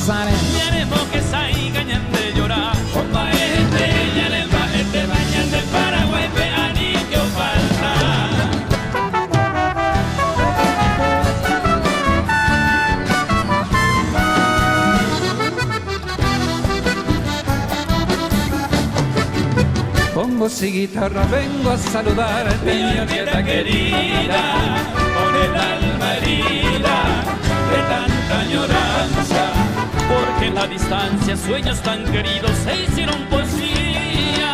sale. Miremos que sai cañan de llorar. Opa, ya le va bañan del Paraguay, pe anillo falta. Con voz y guitarra vengo a saludar al Mi nieta querida, con el alma herida de tanta añoranza, porque en la distancia sueños tan queridos se hicieron poesía,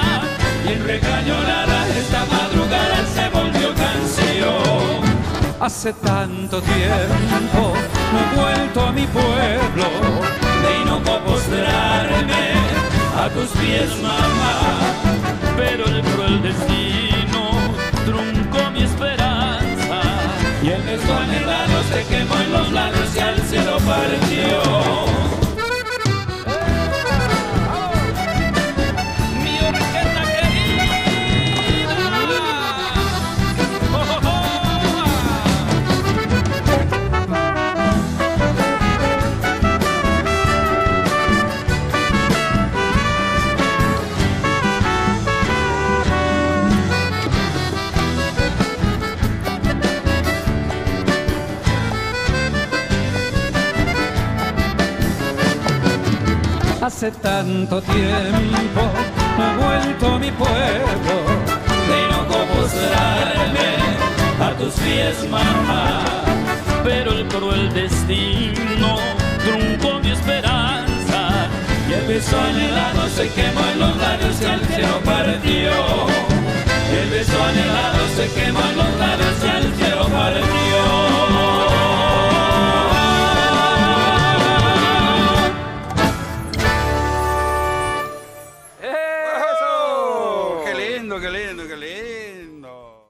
y en recañonada esta madrugada se volvió canción. Hace tanto tiempo no he vuelto a mi pueblo, De no postrarme a tus pies, mamá, pero el cruel destino truncó mi esperanza, y el beso anhelado se quemó en los labios y al cielo partió. Mi orquesta querida, oh, oh, oh. hace tanto tiempo no he vuelto a mi pueblo, De no postrarme a tus pies, mamá, pero el cruel destino truncó mi esperanza, y el beso anhelado se quemó en los labios y al cielo partió. El beso anhelado se quemó en los labios y al cielo partió. ¡Eso! ¡Qué lindo, qué lindo, qué lindo!